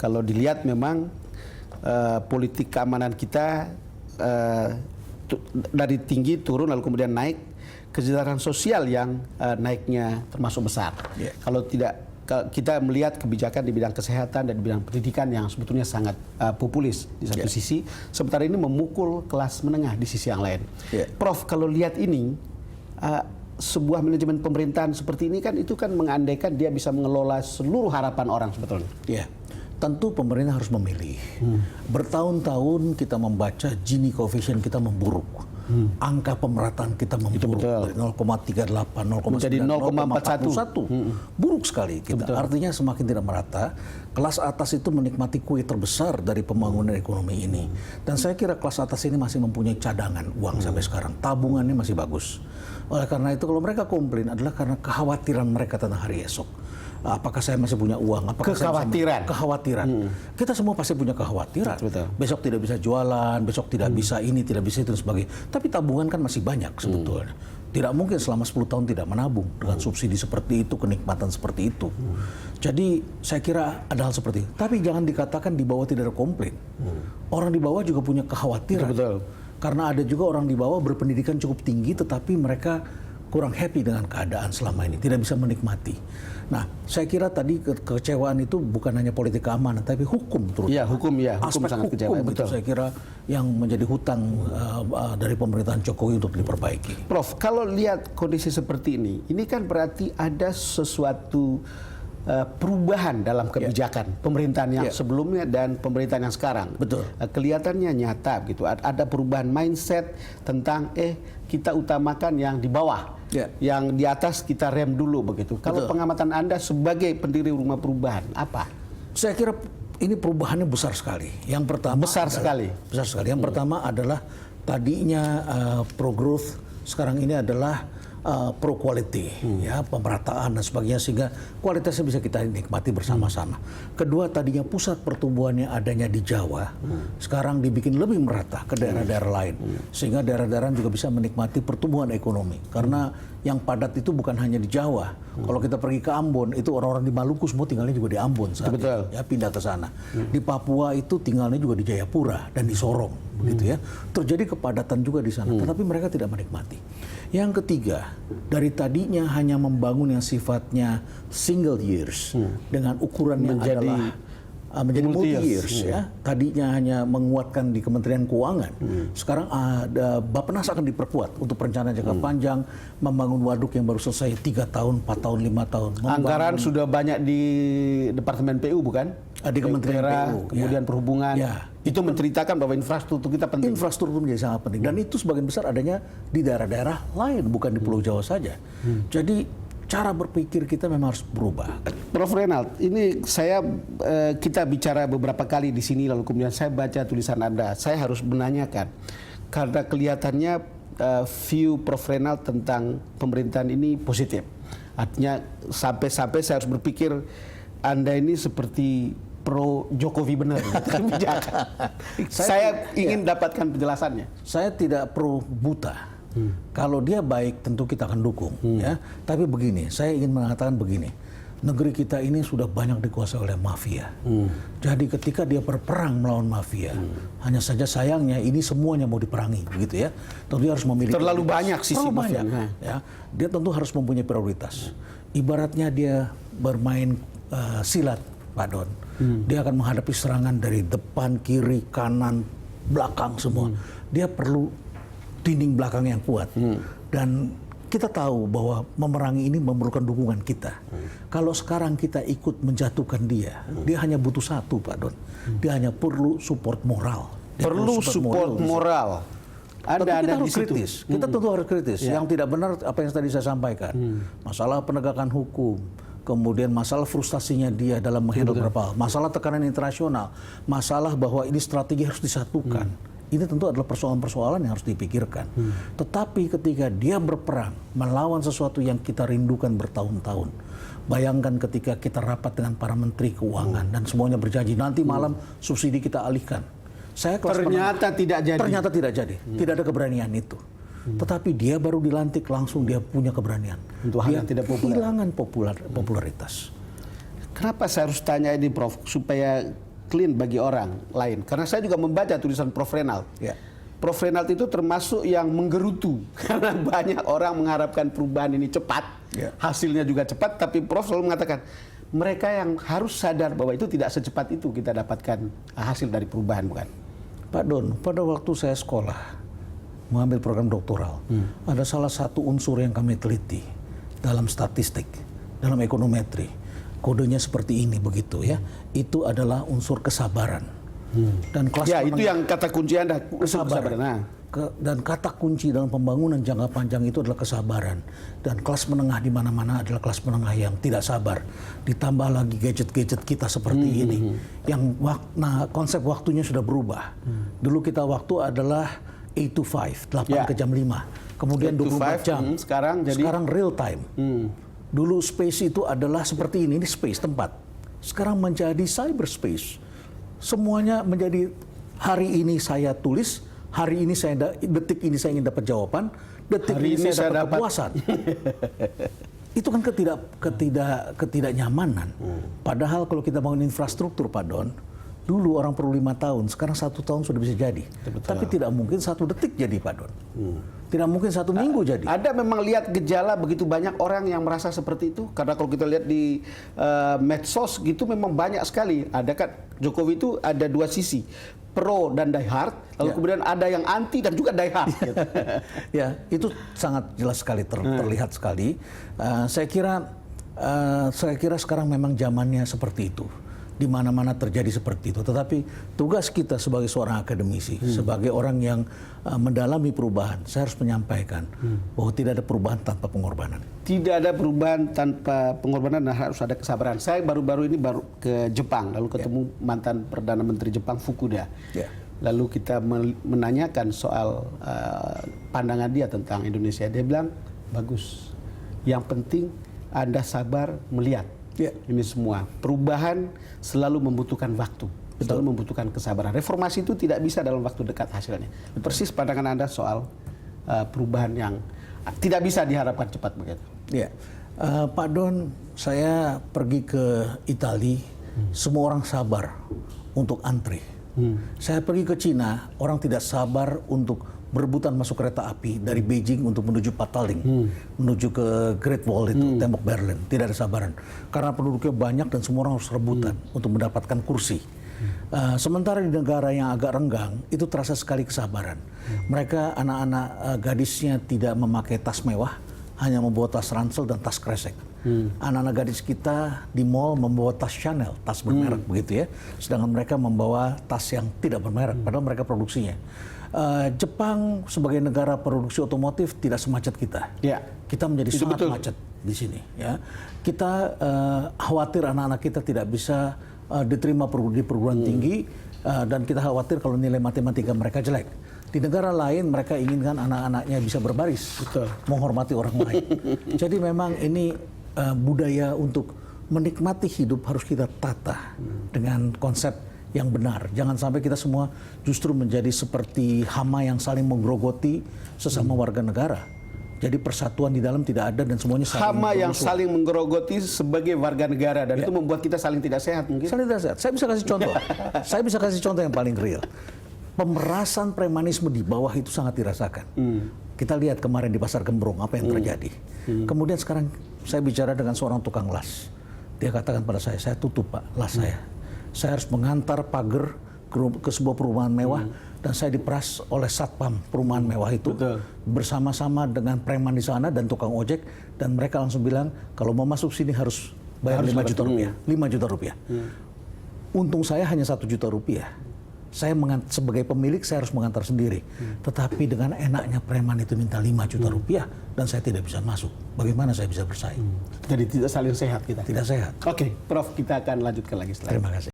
Kalau dilihat memang politik keamanan kita dari tinggi turun lalu kemudian naik, kesejahteraan sosial yang naiknya termasuk besar. Kalau tidak, kita melihat kebijakan di bidang kesehatan dan di bidang pendidikan yang sebetulnya sangat populis di satu sisi, sementara ini memukul kelas menengah di sisi yang lain. Prof, kalau lihat ini, sebuah manajemen pemerintahan seperti ini kan itu kan mengandaikan dia bisa mengelola seluruh harapan orang sebetulnya. Tentu pemerintah harus memilih. Bertahun-tahun kita membaca Gini coefficient kita memburuk. Angka pemerataan kita memburuk dari 0,38, 0,9, menjadi 0,41. Buruk sekali kita. Artinya semakin tidak merata. Kelas atas itu menikmati kue terbesar dari pembangunan ekonomi ini. Dan saya kira kelas atas ini masih mempunyai cadangan uang sampai sekarang. Tabungannya masih bagus. Oleh karena itu kalau mereka komplain adalah karena kekhawatiran mereka tentang hari esok. Apakah saya masih punya uang? Apakah kekhawatiran. Kita semua pasti punya kekhawatiran. Besok tidak bisa jualan, besok tidak bisa ini, tidak bisa itu dan sebagainya. Tapi tabungan kan masih banyak sebetulnya. Tidak mungkin selama 10 tahun tidak menabung dengan subsidi seperti itu, kenikmatan seperti itu. Jadi saya kira ada hal seperti itu. Tapi jangan dikatakan di bawah tidak ada komplain. Orang di bawah juga punya kekhawatiran. Karena ada juga orang di bawah berpendidikan cukup tinggi tetapi mereka kurang happy dengan keadaan selama ini, tidak bisa menikmati. Nah, saya kira tadi kekecewaan itu bukan hanya politik keamanan, tapi hukum terutama. Hukum aspek sangat kecewa. Itu saya kira yang menjadi hutang dari pemerintahan Jokowi untuk diperbaiki. Prof, kalau lihat kondisi seperti ini kan berarti ada sesuatu perubahan dalam kebijakan pemerintahan yang sebelumnya dan pemerintahan yang sekarang. Kelihatannya nyata gitu. Ada perubahan mindset tentang kita utamakan yang di bawah. Yang di atas kita rem dulu begitu. Kalau pengamatan Anda sebagai pendiri Rumah Perubahan, apa? Saya kira ini perubahannya besar sekali. Yang pertama besar sekali. Yang pertama adalah tadinya pro growth, sekarang ini adalah pro quality, pemerataan dan sebagainya sehingga kualitasnya bisa kita nikmati bersama-sama. Kedua, tadinya pusat pertumbuhannya adanya di Jawa, sekarang dibikin lebih merata ke daerah-daerah lain, sehingga daerah-daerah juga bisa menikmati pertumbuhan ekonomi. Karena yang padat itu bukan hanya di Jawa. Kalau kita pergi ke Ambon, itu orang-orang di Maluku semua tinggalnya juga di Ambon saat ini, pindah ke sana. Di Papua itu tinggalnya juga di Jayapura dan di Sorong, begitu ya. Terjadi kepadatan juga di sana, tetapi mereka tidak menikmati. Yang ketiga, dari tadinya hanya membangun yang sifatnya single years dengan ukuran yang adalah menjadi multi years Tadinya hanya menguatkan di Kementerian Keuangan. Sekarang Bappenas akan diperkuat untuk perencanaan jangka panjang, membangun waduk yang baru selesai 3 tahun, 4 tahun, 5 tahun. Anggaran sudah banyak di Departemen PU bukan? Di Kementerian PU, kemudian Perhubungan. Itu menceritakan bahwa infrastruktur kita penting. Infrastruktur menjadi sangat penting. Dan itu sebagian besar adanya di daerah-daerah lain, bukan di Pulau Jawa saja. Jadi cara berpikir kita memang harus berubah. Prof Renald, ini kita bicara beberapa kali di sini lalu kemudian saya baca tulisan Anda. Saya harus menanyakan karena kelihatannya view Prof Renald tentang pemerintahan ini positif. Artinya sampai-sampai saya harus berpikir Anda ini seperti pro Jokowi benar. Saya ingin dapatkan penjelasannya. Saya tidak pro buta. Kalau dia baik tentu kita akan dukung, Tapi begini, saya ingin mengatakan begini. Negeri kita ini sudah banyak dikuasai oleh mafia. Jadi ketika dia berperang melawan mafia, hanya saja sayangnya ini semuanya mau diperangi, begitu ya. Tentu dia harus memiliki terlalu banyak sisi mafia. Dia tentu harus mempunyai prioritas. Ibaratnya dia bermain silat, Pak Don. Dia akan menghadapi serangan dari depan, kiri, kanan, belakang semua. Dia perlu dinding belakang yang kuat. Dan kita tahu bahwa memerangi ini memerlukan dukungan kita. Kalau sekarang kita ikut menjatuhkan dia hanya butuh satu, Pak Don. Dia hanya perlu support moral. Perlu support moral. Kita harus kritis. Kita tentu harus kritis. Yang tidak benar apa yang tadi saya sampaikan. Masalah penegakan hukum. Kemudian masalah frustasinya dia dalam menghandle beberapa hal. Masalah tekanan internasional. Masalah bahwa ini strategi harus disatukan. Ini tentu adalah persoalan-persoalan yang harus dipikirkan. Tetapi ketika dia berperang melawan sesuatu yang kita rindukan bertahun-tahun. Bayangkan ketika kita rapat dengan para menteri keuangan dan semuanya berjanji nanti malam subsidi kita alihkan. Ternyata tidak jadi. Ternyata tidak jadi. Tidak ada keberanian itu. Tetapi dia baru dilantik langsung dia punya keberanian. Untuk hal yang tidak populer. Kehilangan popularitas. Kenapa saya harus tanya ini, Prof? Supaya clean bagi orang lain. Karena saya juga membaca tulisan Prof. Renald. Ya. Prof. Renald itu termasuk yang menggerutu karena banyak orang mengharapkan perubahan ini cepat, hasilnya juga cepat, tapi Prof. selalu mengatakan mereka yang harus sadar bahwa itu tidak secepat itu kita dapatkan hasil dari perubahan, bukan? Pak Don, pada waktu saya sekolah mengambil program doktoral, ada salah satu unsur yang kami teliti dalam statistik, dalam ekonometri, kodenya seperti ini begitu ya, itu adalah unsur kesabaran. Dan kelas ya, itu yang kata kunci Anda, kesabaran. Nah. Dan kata kunci dalam pembangunan jangka panjang itu adalah kesabaran. Dan kelas menengah di mana-mana adalah kelas menengah yang tidak sabar. Ditambah lagi gadget-gadget kita seperti ini, yang konsep waktunya sudah berubah. Dulu kita waktu adalah 8 to 5, 8 ke jam 5. Kemudian 24 jam. Sekarang real time. Dulu space itu adalah seperti ini space, tempat. Sekarang menjadi cyberspace. Semuanya menjadi hari ini saya tulis, hari ini detik ini saya ingin dapat jawaban, detik ini saya dapat kepuasan. Itu kan ketidaknyamanan. Padahal kalau kita bangun infrastruktur, Pak Don, dulu orang perlu 5 tahun, sekarang 1 tahun sudah bisa jadi. Betul. Tapi tidak mungkin 1 detik jadi, Pak Don. Tidak mungkin 1 minggu jadi. Ada memang lihat gejala begitu banyak orang yang merasa seperti itu? Karena kalau kita lihat di medsos gitu memang banyak sekali. Ada kan Jokowi itu ada 2 sisi, pro dan die hard, lalu kemudian ada yang anti dan juga die hard. Gitu. Ya, itu sangat jelas sekali, terlihat sekali. Saya kira sekarang memang zamannya seperti itu. Di mana-mana terjadi seperti itu. Tetapi tugas kita sebagai seorang akademisi, sebagai orang yang mendalami perubahan, saya harus menyampaikan bahwa tidak ada perubahan tanpa pengorbanan. Tidak ada perubahan tanpa pengorbanan dan harus ada kesabaran. Saya baru-baru ini ke Jepang, lalu ketemu mantan Perdana Menteri Jepang Fukuda. Lalu kita menanyakan soal pandangan dia tentang Indonesia. Dia bilang, bagus. Yang penting Anda sabar melihat. Ini semua perubahan selalu membutuhkan waktu, selalu membutuhkan kesabaran. Reformasi itu tidak bisa dalam waktu dekat hasilnya. Persis pandangan Anda soal perubahan yang tidak bisa diharapkan cepat begitu. Ya, Pak Don, saya pergi ke Italia, semua orang sabar untuk antri. Saya pergi ke Cina, orang tidak sabar untuk berebutan masuk kereta api dari Beijing untuk menuju Pataling, menuju ke Great Wall itu, tembok Berlin. Tidak ada sabaran. Karena penduduknya banyak dan semua orang harus rebutan untuk mendapatkan kursi. Sementara di negara yang agak renggang, itu terasa sekali kesabaran. Mereka, anak-anak gadisnya tidak memakai tas mewah, hanya membawa tas ransel dan tas kresek. Anak-anak gadis kita di mall membawa tas Chanel, tas bermerek begitu ya. Sedangkan mereka membawa tas yang tidak bermerek, padahal mereka produksinya. Jepang sebagai negara produksi otomotif tidak semacet kita. Kita menjadi sangat macet di sini. Ya. Kita khawatir anak-anak kita tidak bisa diterima di perguruan tinggi dan kita khawatir kalau nilai matematika mereka jelek. Di negara lain mereka inginkan anak-anaknya bisa berbaris, menghormati orang lain. Jadi memang ini budaya untuk menikmati hidup harus kita tata dengan konsep yang benar. Jangan sampai kita semua justru menjadi seperti hama yang saling menggerogoti sesama warga negara. Jadi persatuan di dalam tidak ada dan semuanya saling hama yang saling menggerogoti sebagai warga negara dan itu membuat kita saling tidak sehat mungkin. Saling tidak sehat. Saya bisa kasih contoh. Saya bisa kasih contoh yang paling real. Pemerasan premanisme di bawah itu sangat dirasakan. Kita lihat kemarin di Pasar Gembrong apa yang terjadi. Kemudian sekarang saya bicara dengan seorang tukang las. Dia katakan pada saya tutup Pak las saya. Saya harus mengantar pagar ke sebuah perumahan mewah dan saya diperas oleh satpam perumahan mewah itu bersama-sama dengan preman di sana dan tukang ojek dan mereka langsung bilang kalau mau masuk sini harus bayar 5 juta rupiah. 5 juta rupiah. Untung saya hanya 1 juta rupiah. Saya sebagai pemilik saya harus mengantar sendiri. Tetapi dengan enaknya preman itu minta 5 juta rupiah dan saya tidak bisa masuk. Bagaimana saya bisa bersaing? Jadi tidak saling sehat kita. Tidak sehat. Oke, Prof, kita akan lanjutkan lagi setelah. Terima kasih.